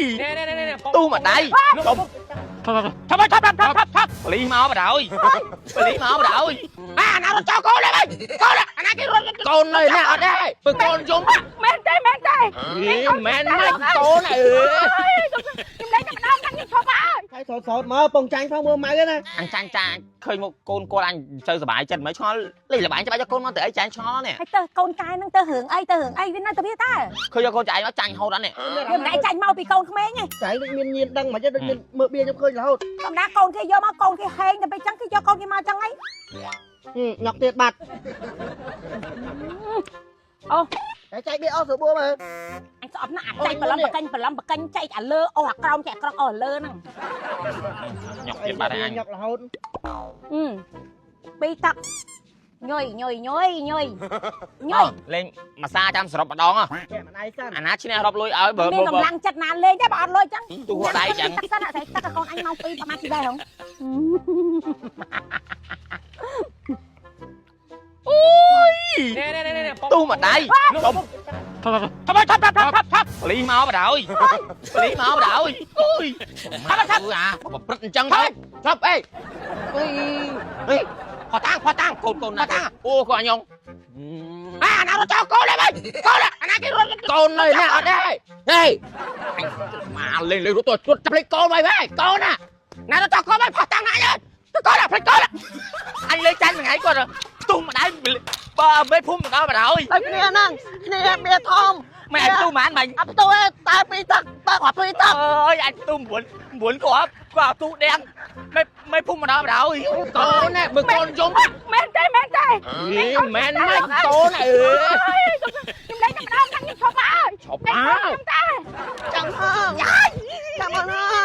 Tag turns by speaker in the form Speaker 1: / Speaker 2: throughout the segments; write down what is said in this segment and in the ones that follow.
Speaker 1: nè
Speaker 2: tu mà đây thôi lý máu mà đợi lý máu mà đợi nào cho con đây con này cái con này nè đây con chúng
Speaker 1: men đây
Speaker 2: mẹ này con này
Speaker 1: ខ្ញុំលេងតែម្ដងខ្ញុំឈប់ហើយ
Speaker 3: ហើយសតមកពងចាញ់ផងមើលម៉ៅណា
Speaker 2: អញចាញ់ឃើញមកកូនគាត់អញទៅសុបាយចិត្តមិនឆ្ងល់លេងល្បែងច្បាស់យកកូនមកទៅអីចាញ់ឆ្ងល់នេះ
Speaker 1: ហើយទៅកូនកាយហ្នឹងទៅរឿងអីវានៅតែវាតើ
Speaker 2: ឃើញយកកូនចាញ់មកចាញ់ហូតអត់នេះ
Speaker 1: វាមិនដែរចាញ់មកពីកូនក្មេងទេ
Speaker 3: ចៃដូចមានញៀនដឹងមិនទេដូចមានមើលបៀខ្ញុំឃើញរហូត
Speaker 1: ធម្មតាកូនគេយកមកកូនគេហែងតែពេលចឹងគេយកកូនគេមកចឹងហី
Speaker 3: ញ៉ាប់ទៀតបាត់
Speaker 1: អូ
Speaker 3: តែចៃបៀអស់ស្រួលមើល
Speaker 1: អញស្អប់ណាស់អាចចៃបលំបកិញ្ញចៃអាលើអូអាក្រោមចៃអាក្រោមអូអាលើហ្នឹង
Speaker 2: ញ៉ុកទៀតបាត់ហើយអញ
Speaker 3: ញ៉ាប់រហូត
Speaker 1: ពីរតាប់ញយ
Speaker 2: លេងមួយសាចាំសរុបម្ដង
Speaker 3: តែម្ដាយសិន
Speaker 2: អាណាឈ្នះរាប់លុយឲ្យបើ
Speaker 1: មានកម្លាំងចិត្តណាលេងទេបើអត់លុយចឹង
Speaker 2: ទូដៃចឹង
Speaker 1: តាក់សិនតែតាក់កូនអញមកពីប្រហែលទីដែរហងnè
Speaker 2: tu mà đây thôi lý máu mà đợi lý máu mà đợi ui một bật chân thôi thấp ê khoa tăng cồn này ô coi nhung nào nó cho con đây con con này nè ở đây đây mà lên tôi chụp lấy con mày với con nè nào nó cho con mày khoa tăng này con là phải con anh lấy chanh mày ngay con rồi tu mà đây ba mấy phút mà đó mà đợi
Speaker 3: តែគ្នាហ្នឹងគ្នាមានធំ
Speaker 2: mày tu mà anh mày
Speaker 3: អត់ទៅតែពីទឹកបើអត់ពីទឹក
Speaker 2: ơi anh tu muốn quả tu đen mấy phút mà đó mà đợi con này bực con giống
Speaker 1: men đây
Speaker 2: mẹ này con này
Speaker 1: ខ្ញុំលេងតែម្ដងខ្ញុំឈប់ហើយ
Speaker 2: chọc má
Speaker 3: ចាំហងចាំហ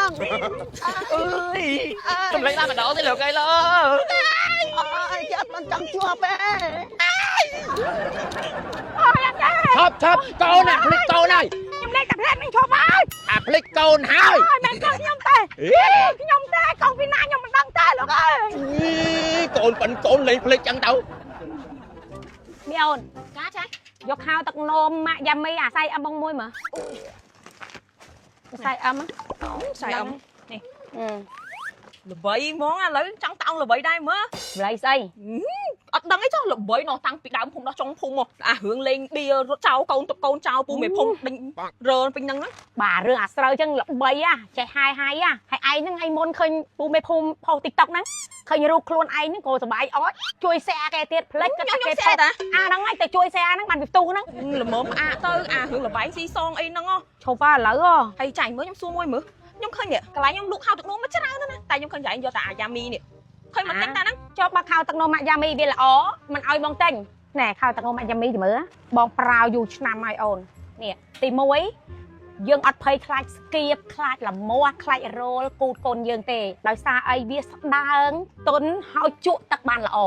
Speaker 3: ង
Speaker 2: ơi cầm lấy ra mà đó thì được cái lơ
Speaker 3: អើយចិត្តមិនចង់ជាប់ទេ
Speaker 2: thấp con này flick con này
Speaker 1: ខ្ញុំលេងតែផ្លែខ្ញុំឈប់ហើយ
Speaker 2: flick con hai
Speaker 1: មិនកូនខ្ញុំទេខ្ញុំទេកូនពីណាខ្ញុំមិនដឹងទេលោកអើយ
Speaker 2: con lên flick chẳng đâu
Speaker 1: មីអូនចាចាយកខោទឹកនោមម៉ាក់យ៉ាមីអាស័យអឹមបងមួយមើលស័យអឹមស័យអឹមនេះល្បីហ្មងឥឡូវចង់តោងល្បីដែរមើលល្បីស្អីអត់ដឹងអីចុះល្បីនោះតាំងពីដើមភូមិដល់ចុងភូមិមកអារឿងលេងបៀរត់ចោលកូនទៅកូនចោលពូមេភូមិដេញរើពេញហ្នឹងបាទរឿងអាស្រូវចឹងល្បីចេះហាយហើយឯងហ្នឹងមុនឃើញពូមេភូមិផុស TikTok ហ្នឹងឃើញរូបខ្លួនឯងហ្នឹងក៏សប្បាយអត់ជួយ share គេទៀតផ្លេចក៏គេ share តាអាហ្នឹងហើយទៅជួយ share ហ្នឹងបានពីផ្ទុះហ្នឹងល្មមអាទៅអារឿងល្បែងស៊ីសងអីហ្នឹងឈប់ឥឡូវហើយចាញ់មើលខ្ញុំសួរមួយមើលខ្ញុំឃើញនេះកន្លែងខ្ញុំលក់ខោទឹកនោមមកច្រើនណាស់តែខ្ញុំឃើញចាញ់យកតែអាយ៉ាមីនេះឃើញមកទិញតែហ្នឹងចុះបើខោទឹកនោមអាយ៉ាមីវាល្អមិនឲ្យបងទិញណែខោទឹកនោមអាយ៉ាមីទៅមើលបងប្រាវយូរឆ្នាំហើយអូននេះទី1យើងអត់ភ័យខ្លាចស្គៀបខ្លាចលមាស់ខ្លាចរោលគូតកូនយើងទេដោយសារអីវាស្ដើងទន់ហើយជក់ទឹកបានល្អ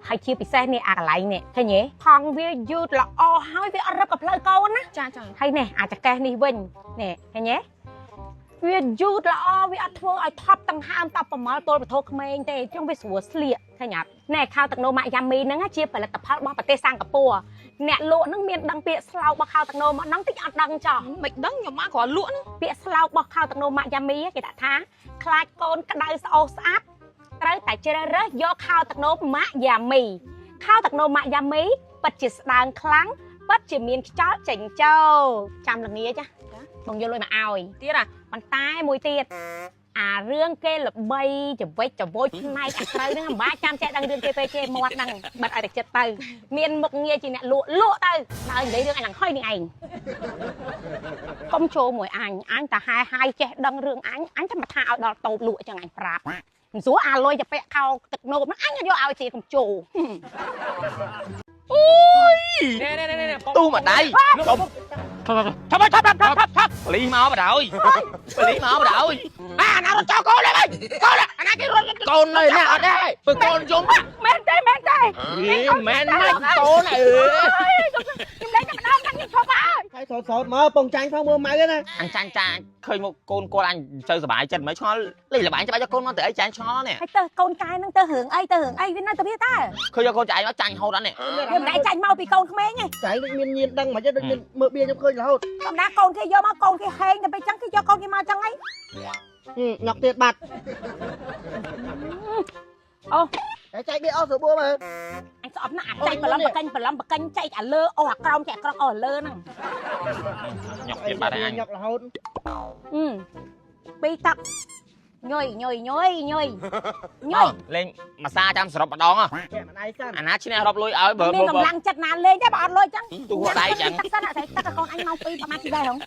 Speaker 1: ហើយជាពិសេសនេះអាកន្លែងនេះឃើញទេផង់វាយឺតល្អហើយវាអត់រឹបกับផ្លូវកូនណាចាហើយនេះអាចកេះនេះវិញនេះឃើញទេវាយឺតល្អវាអត់ធ្វើឲ្យថប់ដង្ហើមតបប្រមល់ទល់បធោក្មេងទេចឹងវាស្រួលស្លៀកឃើញអត់ណែខោទឹកនោមម៉ាក់យ៉ាមីហ្នឹងជាផលិតផលរបស់ប្រទេសសិង្ហបុរីអ្នកលក់ហ្នឹងមានដឹងពាក្យស្លោករបស់ខោទឹកនោមមកហ្នឹងតិចអត់ដឹងចោះមិនដឹងខ្ញុំមកគ្រាន់លក់ហ្នឹងពាក្យស្លោករបស់ខោទឹកនោមម៉ាក់យ៉ាមីគេដាក់ថាខ្លាចកូនក្តៅស្អុះស្អាប់ត្រូវតែជ្រើសរើសយកខោទឹកនោមម៉ាក់យ៉ាមីខោទឹកនោមម៉ាក់យ៉ាមីពិតជាស្ដើងខ្លាំងពិតជាមានខ្យល់ចេញចូលចាំល្ងាចចាបងយកលុយមកឲ្យទៀតប៉ុន្តែមួយទៀតអារឿងគេល្បីចវិចចវុចផ្នែកអាស្រូវហ្នឹងមិនបាច់ចាំចេះដឹងរឿងគេពេកទេមាត់ហ្នឹងបិទឲ្យតែចិត្តទៅមានមុខងារជាអ្នកលក់ទៅដល់និយាយរឿងអញឡើងហុយនឹងឯងកុំចូលមួយអញតែហាយចេះដឹងរឿងអញតែមកថាឲ្យដល់តូបលក់អញ្ចឹងអញប្រាប់មិនស្រួលអាលុយទៅពាក់ខោទឹកនោមហ្នឹងអញយកឲ្យជាកុំចូល
Speaker 2: nè tu mà đây thôi lý máu mà đợi lý máu mà đợi nào nó cho con đây con này nè ở đây con chúng
Speaker 1: men đây
Speaker 2: mẹ này con này
Speaker 1: ខ្ញុំលេងតែម្ដងខ្ញុំឈប់ហើយ
Speaker 3: ហើយ ai sọt sọt mà bông chanh phong mưa máy cái này
Speaker 2: anh chàng chàng khơi một con anh chơi sờ bài chân mấy cho lấy là bạn cho con nó để chàng cho nè
Speaker 1: ហើយតើកូនកាយនឹងទៅរឿងអីវានៅតែវាតើ
Speaker 2: khơi cho con chạy nó chàng hô đó nè
Speaker 1: វាមិនដែរចាញ់មកពីកូនក្មេងទេ
Speaker 3: chạy được miên đăng mà chứ được mưa bia trong khơi là hốt
Speaker 1: ធម្មតាកូនគេយកមកកូនគេហេងតែពេលចឹងគេយកកូនគេមកចឹងហី
Speaker 3: nhọc tiền bạc
Speaker 1: អូ
Speaker 3: để chạy bia ao sữa bua mà
Speaker 1: អញស្អប់ណាស់អាចៃប្រឡំបកិញចែកអាលើអូអាក្រោមចែកក្រោមអូលើហ្នឹង
Speaker 2: nhọc tiền bà đây anh
Speaker 3: nhọc là hốt
Speaker 1: ពីទឹកញយ
Speaker 2: lên mà xa chăm sập đón à
Speaker 3: kẻ mà này sao
Speaker 2: anh á chín rộp lôi ở bờ
Speaker 1: មានកម្លាំងចិត្តណាលេងទេបើអត់លុយចឹង
Speaker 2: tu qua đây chẳng
Speaker 1: ទឹកសិនអត់ស្អីទឹកកូនអញមកពីប្រហែលទីដែរហង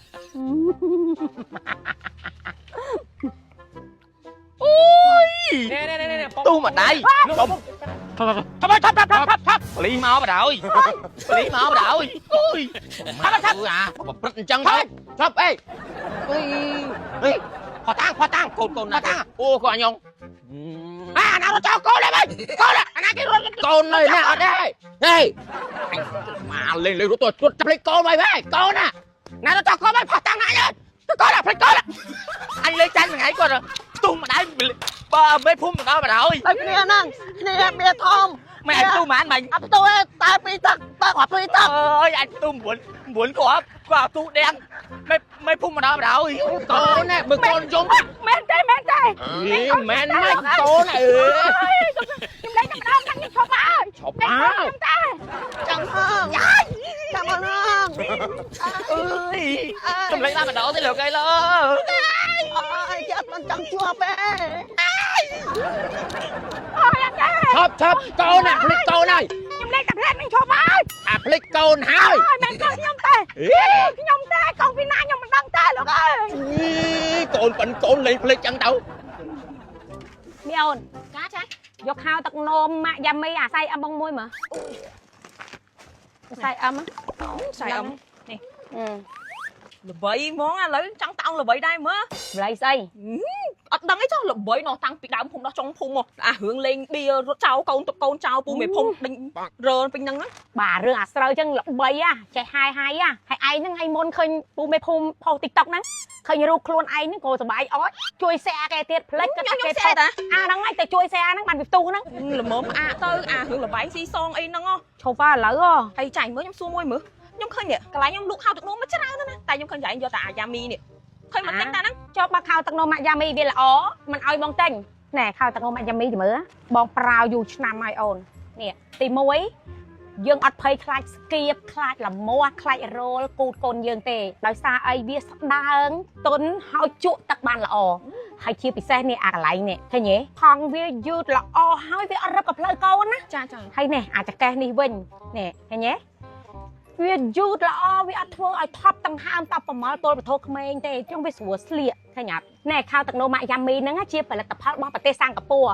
Speaker 2: nè tu mà đây thôi lý máu bà đợi lý máu bà đợi ui à bật chân thôi chop ê ui kho tang cồn nè ô con anh không à nào nó cho cô lên ơi cô lên anh cái con này nè ở đây đây mà lên tôi chụp lấy cô mày với cô nè nào nó cho cô mày kho tang này ơi cô là phải cô là anh lấy chanh ngày coi rồi tu mà đãi ba mấy phút mà đó mà đợi
Speaker 3: đây cái này nè bia thom
Speaker 2: mẹ tu mà anh mày
Speaker 3: ấp tôi ta bị tắc ta họp tôi tắc
Speaker 2: ơi anh tu muốn của tu đen mấy phút mà đó mà đợi cô nè bực con chúng
Speaker 1: មែនទេ
Speaker 2: mẹ mày cô này
Speaker 1: ខ្ញុំលេងតែម្ដងខ្ញុំឈប់មក
Speaker 2: chọc má
Speaker 3: chẳng hơn cảm ơn hơn
Speaker 2: ơi không lấy ra mà đỡ tới lượt cây lơ
Speaker 3: ơi chết con chẳng chua bé
Speaker 2: chop cô nè flick cô này
Speaker 1: ខ្ញុំលេងតែផ្លែមិនឈប់មក
Speaker 2: à flick cô hai
Speaker 1: មែនកូនខ្ញុំទេខ្ញុំទេកូនពីណាខ្ញុំមិនដឹងទេលោកអើយ
Speaker 2: cồn bận cồn lấy flick chẳng đâu
Speaker 1: មីអូនកាចាយកខោទឹកនោមម៉ាក់យ៉ាមីអាស័យអំបងមួយមើលស័យអំ
Speaker 4: ใส่อม
Speaker 1: នេះ
Speaker 4: ល្បីហ្មងឥឡូវចង់តោងល្បីដែរមើល
Speaker 1: បលៃស្អី
Speaker 4: អត់ដឹងអីចុះល្បីនោះតាំងពីដើមភូមិដល់ចុងភូមិមកអារឿងលេងបៀរត់ចោលកូនទៅកូនចោលពូមេភូមិដេញរើពេញហ្នឹង
Speaker 1: បាទរឿងអាស្រូវចឹងល្បីចេះហើយឯងហ្នឹងឯងមុនឃើញពូមេភូមិផុស TikTok ហ្នឹងឃើញរូបខ្លួនឯងហ្នឹងក៏សប្បាយអត់ជួយ share គេទៀតផ្លេចក៏គេ
Speaker 4: share តា
Speaker 1: អាហ្នឹងឯងទៅជួយ share ហ្នឹងបានពីផ្ទុះហ្នឹង
Speaker 4: ល្មមផ្អាកទៅអារឿងល្បែងស៊ីសងអីហ្នឹង
Speaker 1: ឈប់ឥឡូវ
Speaker 4: ហើយចាញ់មើលខ្ញុំសួរមួយមើលខ្ញុំឃើញនេះកន្លែងខ្ញុំលក់ហៅទឹកនោមមកច្រើនណាស់តែខ្ញុំឃើញចាញ់យកតែអាយ៉ាមីនេះឃើញមកទិញតាហ្នឹង
Speaker 1: ចុះបើខោទឹកនោមម៉ាក់យ៉ាមីវាល្អមិនអោយបងទិញណែខោទឹកនោមម៉ាក់យ៉ាមីទៅមើលបងប្រាវយូរឆ្នាំហើយអូននេះទី1យើងអត់ភ័យខ្លាចស្គៀបខ្លាចលមាស់ខ្លាចរោលគូតកូនយើងទេដោយសារអីវាស្ដើងទុនហើយជក់ទឹកបានល្អហើយជាពិសេសនេះអាកន្លែងនេះឃើញទេថងវាយឺតល្អហើយវាអត់រឹបกับផ្លូវកូនណា
Speaker 4: ចា
Speaker 1: ហើយនេះអាចកេះនេះវិញនេះឃើញទេវាយឺតល្អវាអត់ធ្វើឲ្យថប់ដង្ហើមតបប្រមល់ទល់ប្រធោក្មេងទេចឹងវាស្រួលស្លៀកឃើញអត់ណែខោទឹកនោមម៉ាក់យ៉ាមីហ្នឹងជាផលិតផលរបស់ប្រទេសសិង្ហបុរី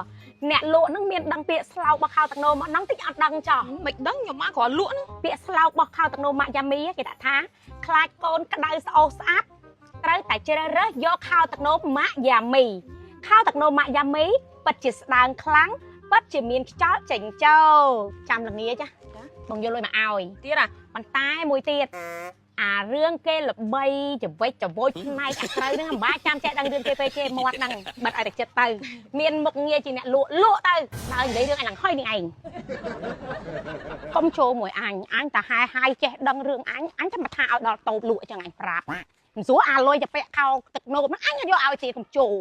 Speaker 1: អ្នកលក់ហ្នឹងមានដឹងពាក្យស្លោករបស់ខោទឹកនោមហ្នឹងតិចអត់ដឹងចោះ
Speaker 4: មិនដឹងខ្ញុំមកគ្រាន់លក់ហ្នឹង
Speaker 1: ពាក្យស្លោករបស់ខោទឹកនោមម៉ាក់យ៉ាមីគេដាក់ថាខ្លាចកូនក្តៅស្អូសស្អាប់ត្រូវតែជ្រើសរើសយកខោទឹកនោមម៉ាក់យ៉ាមីខោទឹកនោមម៉ាក់យ៉ាមីពិតជាស្ដើងខ្លាំងពិតជាមានខ្យល់ចេញចូលចាំល្ងាចបងយកលុយមកឲ្យ
Speaker 4: ទៀតអា
Speaker 1: ប៉ុន្តែមួយទៀតអារឿងគេល្បីចវិចចវុចផ្នែកអាស្រូវហ្នឹងមិនបាច់ចាំចេះដឹងរឿងគេពេកគេមាត់ហ្នឹងបិទឲ្យតែចិត្តទៅមានមុខងារជាអ្នកលក់ទៅដើរនិយាយរឿងអញឡើងហុយនឹងឯងកុំចូលមួយអញតែហាយចេះដឹងរឿងអញចាំថាឲ្យដល់តូបលក់ចឹងអញប្រាប់មិនស្រួលអាលុយទៅពាក់ខោទឹកនោមហ្នឹងអញយកឲ្យទៀតកុំចូល